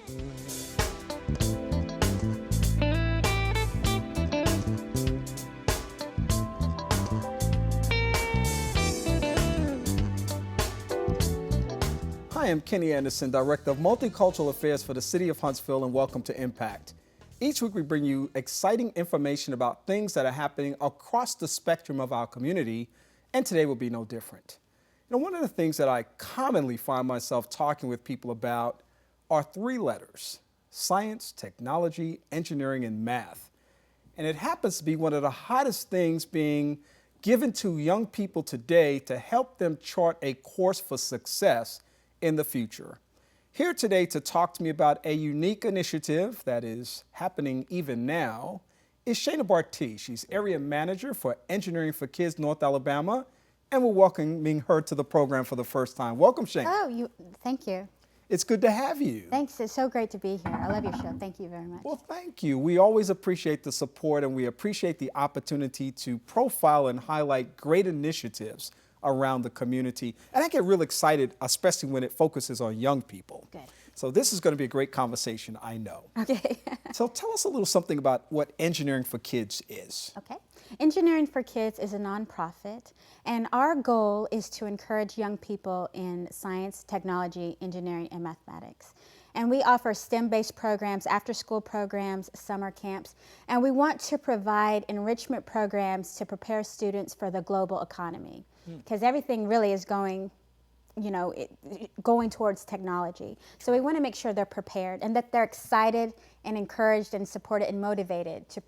Hi, I'm Kenny Anderson, Director of Multicultural Affairs for the City of Huntsville, and welcome to Impact. Each week we bring you exciting information about things that are happening across the spectrum of our community, and today will be no different. You know, one of the things that I commonly find myself talking with people about are three letters: science, technology, engineering, and math. And it happens to be one of the hottest things being given to young people today to help them chart a course for success in the future. Here today to talk to me about a unique initiative that is happening even now is Shana Bartee. She's Area Manager for Engineering for Kids North Alabama, and we're welcoming her to the program for the first time. Welcome, Shana. Oh, thank you. It's good to have you. Thanks, it's so great to be here. I love your show. Thank you very much. Well, thank you. We always appreciate the support, and we appreciate the opportunity to profile and highlight great initiatives around the community. And I get real excited, especially when it focuses on young people. Good. So this is going to be a great conversation, I know. Okay. So tell us a little something about what Engineering for Kids is. Okay. Engineering for Kids is a nonprofit, and our goal is to encourage young people in science, technology, engineering, and mathematics. And we offer STEM-based programs, after-school programs, summer camps, and we want to provide enrichment programs to prepare students for the global economy, because everything really is going, going towards technology. So we want to make sure they're prepared and that they're excited and encouraged and supported and motivated to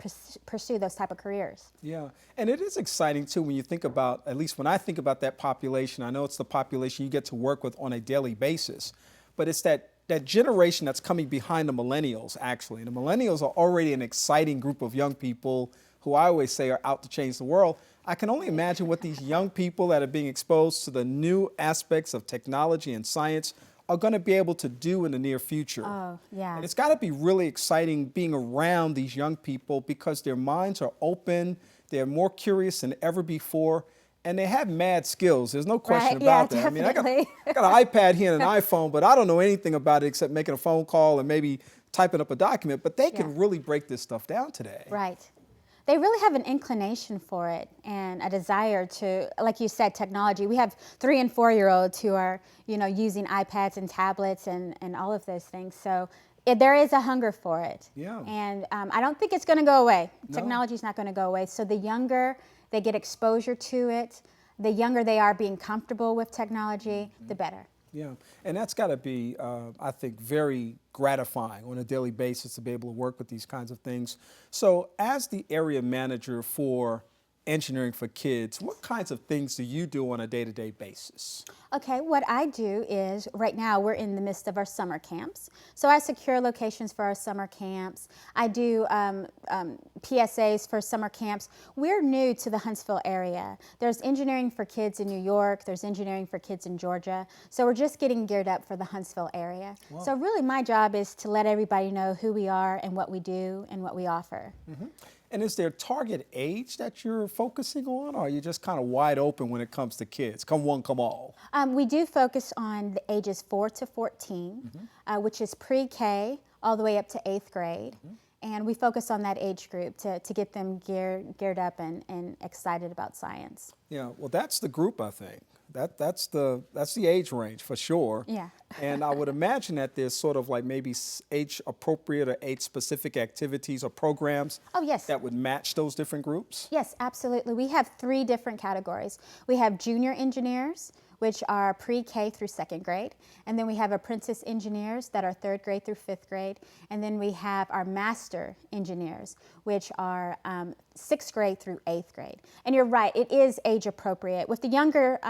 pursue those type of careers. Yeah, and it is exciting too when you think about, at least when I think about that population, I know it's the population you get to work with on a daily basis, but it's that generation that's coming behind the millennials, actually. And the millennials are already an exciting group of young people who I always say are out to change the world. I can only imagine what these young people that are being exposed to the new aspects of technology and science are going to be able to do in the near future. Oh, yeah. And it's got to be really exciting being around these young people because their minds are open, they're more curious than ever before, and they have mad skills. There's no question about that. Definitely. I mean, I got an iPad here and an iPhone, but I don't know anything about it except making a phone call and maybe typing up a document, but they can really break this stuff down today. Right. They really have an inclination for it and a desire to, like you said, technology. We have 3- and 4-year-olds who are, using iPads and tablets and all of those things. So there is a hunger for it. Yeah. And I don't think it's going to go away. No. Technology is not going to go away. So the younger they get exposure to it, the younger they are being comfortable with technology, the better. Yeah, and that's got to be, I think, very gratifying on a daily basis to be able to work with these kinds of things. So as the area manager for Engineering for Kids, what kinds of things do you do on a day-to-day basis? Okay, what I do is, right now we're in the midst of our summer camps. So I secure locations for our summer camps. I do PSAs for summer camps. We're new to the Huntsville area. There's Engineering for Kids in New York, there's Engineering for Kids in Georgia. So we're just getting geared up for the Huntsville area. Wow. So really my job is to let everybody know who we are and what we do and what we offer. Mm-hmm. And is there a target age that you're focusing on, or are you just kind of wide open when it comes to kids? Come one, come all. We do focus on the ages 4 to 14, which is pre-K all the way up to 8th grade. And we focus on that age group to get them geared up and excited about science. Yeah, well, that's the group, I think. That's the age range for sure. Yeah. And I would imagine that there's sort of like maybe age appropriate or age specific activities or programs. Oh, yes. That would match those different groups. Yes, absolutely. We have 3 different categories. We have junior engineers, which are pre-K through 2nd grade. And then we have apprentice engineers that are 3rd grade through 5th grade. And then we have our master engineers, which are 6th grade through 8th grade. And you're right, it is age appropriate. With the younger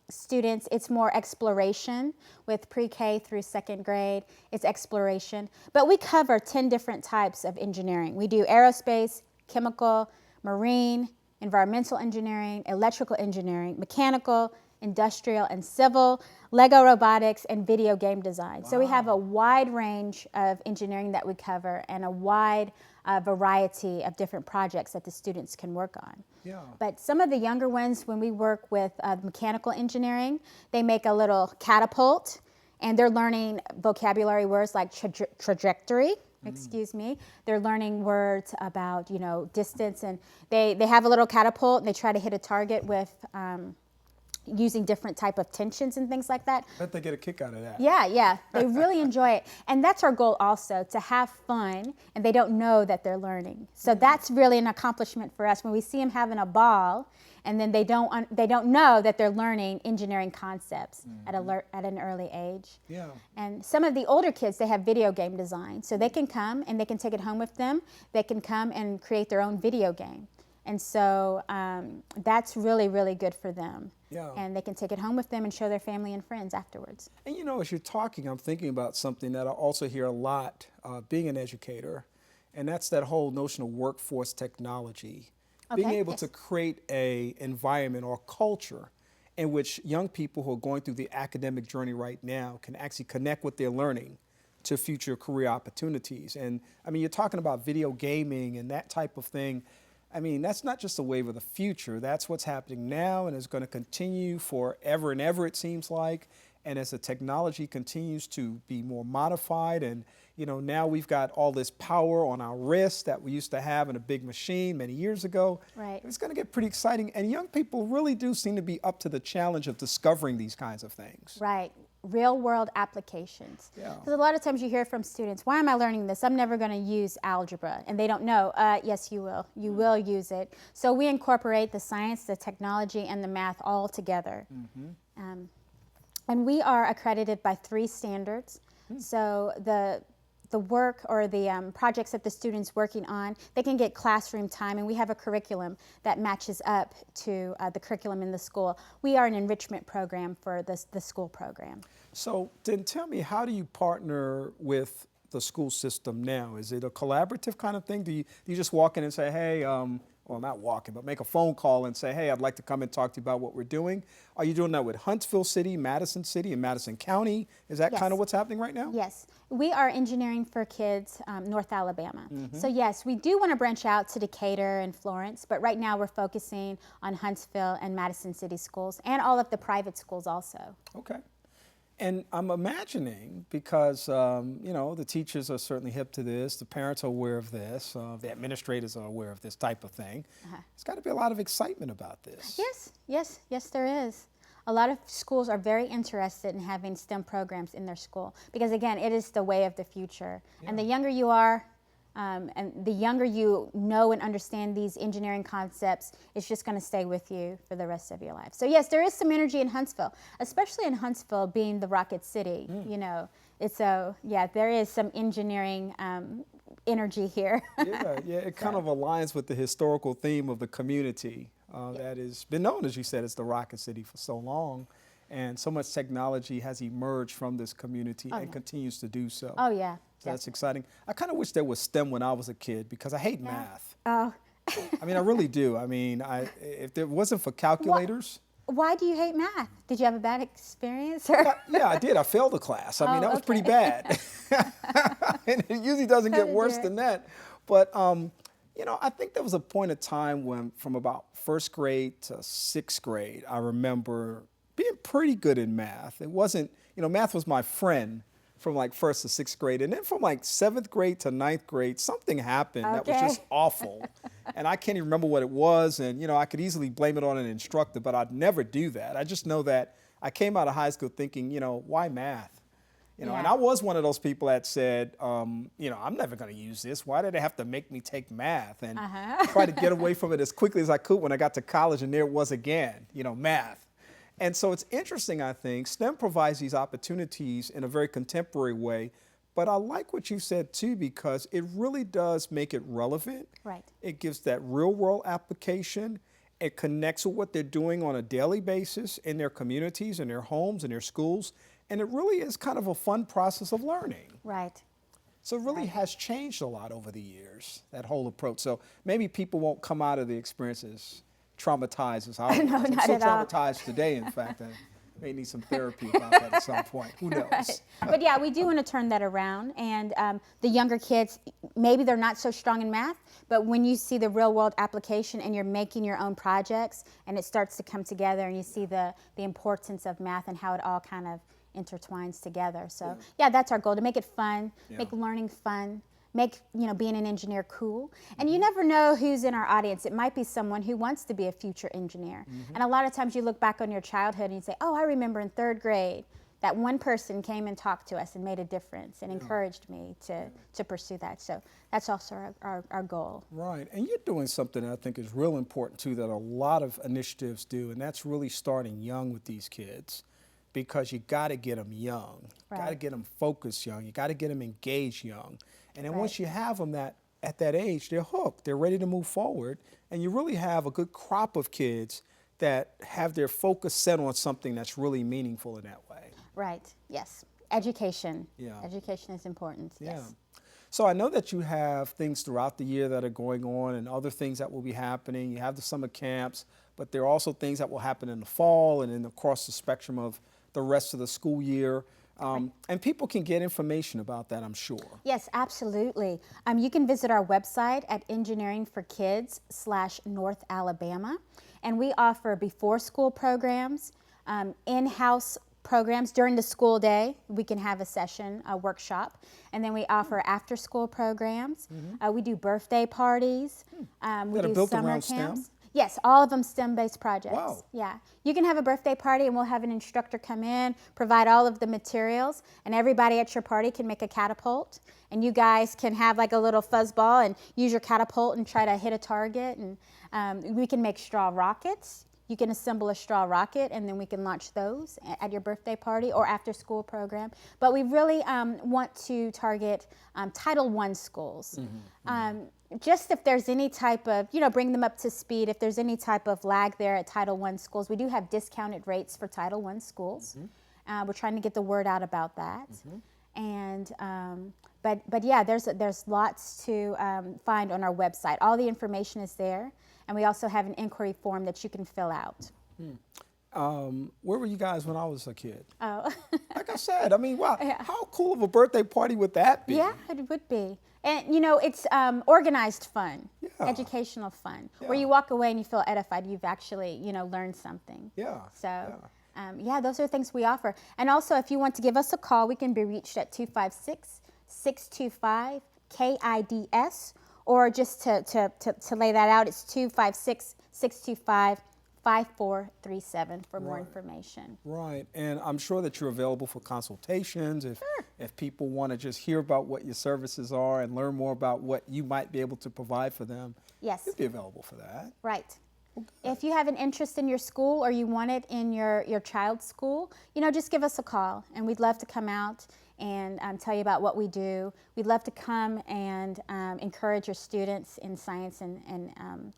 students, it's more exploration. With pre-K through 2nd grade, it's exploration. But we cover 10 different types of engineering. We do aerospace, chemical, marine, environmental engineering, electrical engineering, mechanical, industrial and civil, Lego robotics, and video game design. Wow. So we have a wide range of engineering that we cover and a wide variety of different projects that the students can work on. Yeah. But some of the younger ones, when we work with mechanical engineering, they make a little catapult And they're learning vocabulary words like trajectory, excuse me. They're learning words about, you know, distance, and they have a little catapult and they try to hit a target with using different type of tensions and things like that. I bet they get a kick out of that. Yeah, yeah, they really enjoy it. And that's our goal also, to have fun and they don't know that they're learning. So that's really an accomplishment for us when we see them having a ball and then they don't know that they're learning engineering concepts at an early age. Yeah. And some of the older kids, they have video game design. So they can come and they can take it home with them. They can come and create their own video game. And so that's really, really good for them. Yeah. And they can take it home with them and show their family and friends afterwards. And you know, as you're talking, I'm thinking about something that I also hear a lot being an educator, and that's that whole notion of workforce technology. Being able to create a environment or culture in which young people who are going through the academic journey right now can actually connect what they're learning to future career opportunities. And I mean, you're talking about video gaming and that type of thing. I mean, that's not just a wave of the future. That's what's happening now and is going to continue forever and ever, it seems like. And as the technology continues to be more modified, and you know, now we've got all this power on our wrists that we used to have in a big machine many years ago. Right. It's going to get pretty exciting. And young people really do seem to be up to the challenge of discovering these kinds of things. Right. Real world applications. Yeah. Because a lot of times you hear from students, why am I learning this? I'm never going to use algebra. And they don't know. Yes, you will. You will use it. So we incorporate the science, the technology, and the math all together. And we are accredited by 3 standards. So the work or the projects that the student's working on, they can get classroom time, and we have a curriculum that matches up to the curriculum in the school. We are an enrichment program for the school program. So then tell me, how do you partner with the school system now? Is it a collaborative kind of thing? Do you just walk in and say, hey, well, not walking, but make a phone call and say, hey, I'd like to come and talk to you about what we're doing? Are you doing that with Huntsville City, Madison City, and Madison County? Is that kind of what's happening right now? Yes. We are Engineering for Kids, North Alabama. So yes, we do want to branch out to Decatur and Florence, but right now we're focusing on Huntsville and Madison City schools and all of the private schools also. Okay. And I'm imagining, because you know, the teachers are certainly hip to this, the parents are aware of this, the administrators are aware of this type of thing. There's got to be a lot of excitement about this. Yes, there is. A lot of schools are very interested in having STEM programs in their school because, again, it is the way of the future. And the younger you are, and the younger you know and understand these engineering concepts, it's just going to stay with you for the rest of your life. So yes, there is some energy in Huntsville, especially in Huntsville being the Rocket City. You know, it's there is some engineering energy here. It kind of aligns with the historical theme of the community that has been known, as you said, as the Rocket City for so long. And so much technology has emerged from this community and continues to do so. Oh, yeah. So that's exciting. I kind of wish there was STEM when I was a kid because I hate math. Oh. I mean, I really do. I mean, if it wasn't for calculators. Why do you hate math? Did you have a bad experience? Yeah, I did. I failed the class. I mean, that was pretty bad. And it usually doesn't get worse than that. But, you know, I think there was a point of time when from about 1st grade to 6th grade, I remember being pretty good in math. It wasn't, you know, math was my friend from like 1st to 6th grade. And then from like 7th grade to 9th grade, something happened that was just awful. And I can't even remember what it was. And, you know, I could easily blame it on an instructor, but I'd never do that. I just know that I came out of high school thinking, you know, why math? You know, and I was one of those people that said, you know, I'm never going to use this. Why did they have to make me take math? And try to get away from it as quickly as I could when I got to college, and there it was again, you know, math. And so it's interesting, I think. STEM provides these opportunities in a very contemporary way. But I like what you said, too, because it really does make it relevant. Right. It gives that real-world application. It connects with what they're doing on a daily basis in their communities, in their homes, in their schools. And it really is kind of a fun process of learning. Right. So it really has changed a lot over the years, that whole approach. So maybe people won't come out of the experiences traumatized as I was. No, I'm not so at all. traumatized today, in fact. I may need some therapy about that at some point. Who knows? Right. But yeah, we do want to turn that around. And the younger kids, maybe they're not so strong in math, but when you see the real world application and you're making your own projects and it starts to come together and you see the importance of math and how it all kind of intertwines together. So yeah, that's our goal, to make it fun, Yeah. make learning fun, make being an engineer cool. And you never know who's in our audience. It might be someone who wants to be a future engineer. And a lot of times you look back on your childhood and you say, oh, I remember in 3rd grade that one person came and talked to us and made a difference and encouraged me to pursue that. So that's also our goal. Right, and you're doing something that I think is real important too, that a lot of initiatives do, and that's really starting young with these kids, because you got to get them young. You got to Right. get them focused young. You got to get them engaged young. And then Right. once you have them at that age, they're hooked. They're ready to move forward. And you really have a good crop of kids that have their focus set on something that's really meaningful in that way. Right, yes. Education. Yeah. Education is important, Yeah. yes. So I know that you have things throughout the year that are going on and other things that will be happening. You have the summer camps, but there are also things that will happen in the fall and then across the spectrum of the rest of the school year. And people can get information about that, I'm sure. Yes, absolutely. You can visit our website at engineeringforkids.com/North Alabama, and we offer before school programs, in-house programs during the school day. We can have a session, a workshop, and then we offer after school programs. We do birthday parties. We That are do built summer around STEM? camps. Yes, all of them STEM-based projects. Wow. Yeah, you can have a birthday party and we'll have an instructor come in, provide all of the materials, and everybody at your party can make a catapult. And you guys can have like a little fuzzball and use your catapult and try to hit a target. And we can make straw rockets. You can assemble a straw rocket and then we can launch those at your birthday party or after school program. But we really want to target Title I schools. Just if there's any type of, bring them up to speed, if there's any type of lag there at Title I schools. We do have discounted rates for Title I schools. We're trying to get the word out about that. And but yeah, there's lots to find on our website. All the information is there, and we also have an inquiry form that you can fill out. Where were you guys when I was a kid? Oh, Like I said, I mean, wow, how cool of a birthday party would that be? yeah, it would be. And it's organized fun, educational fun, where you walk away and you feel edified. You've actually learned something. Yeah. So. Yeah, those are things we offer. And also, if you want to give us a call, we can be reached at 256-625-KIDS, or just to lay that out, it's 256-625-5437 for more information. Right, and I'm sure that you're available for consultations if people want to just hear about what your services are and learn more about what you might be able to provide for them. Yes. You'd be available for that. Right. If you have an interest in your school or you want it in your child's school, just give us a call, and we'd love to come out and tell you about what we do. We'd love to come and encourage your students in science and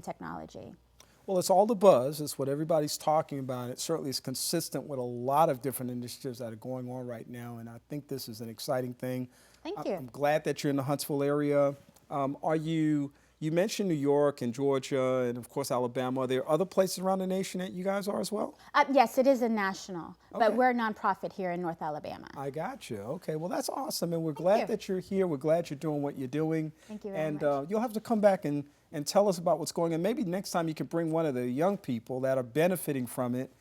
technology. Well, it's all the buzz. It's what everybody's talking about. It certainly is consistent with a lot of different initiatives that are going on right now, and I think this is an exciting thing. Thank you. I'm glad that you're in the Huntsville area. You mentioned New York and Georgia and, of course, Alabama. Are there other places around the nation that you guys are as well? Yes, it is a national, but Okay. we're a nonprofit here in North Alabama. I got you. Okay, well, that's awesome, and we're glad that you're here. We're glad you're doing what you're doing. Thank you very and much. You'll have to come back and tell us about what's going on. Maybe next time you can bring one of the young people that are benefiting from it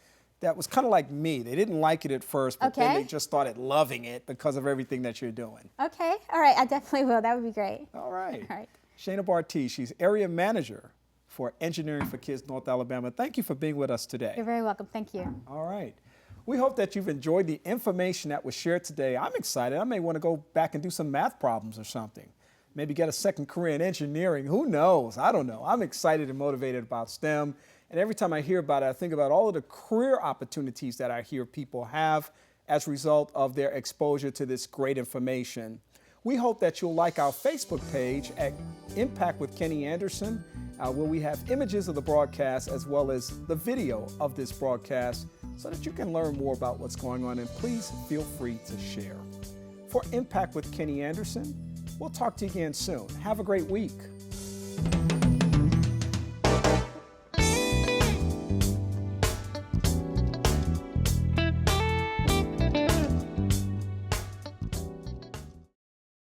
that was kind of like me. They didn't like it at first, but then they just started loving it because of everything that you're doing. Okay, all right, I definitely will. That would be great. All right. All right. Shana Bartee, she's area manager for Engineering for Kids North Alabama. Thank you for being with us today. You're very welcome. Thank you. All right. We hope that you've enjoyed the information that was shared today. I'm excited. I may want to go back and do some math problems or something. Maybe get a second career in engineering. Who knows? I don't know. I'm excited and motivated about STEM. And every time I hear about it, I think about all of the career opportunities that I hear people have as a result of their exposure to this great information. We hope that you'll like our Facebook page at Impact with Kenny Anderson, where we have images of the broadcast as well as the video of this broadcast so that you can learn more about what's going on, and please feel free to share. For Impact with Kenny Anderson, we'll talk to you again soon. Have a great week.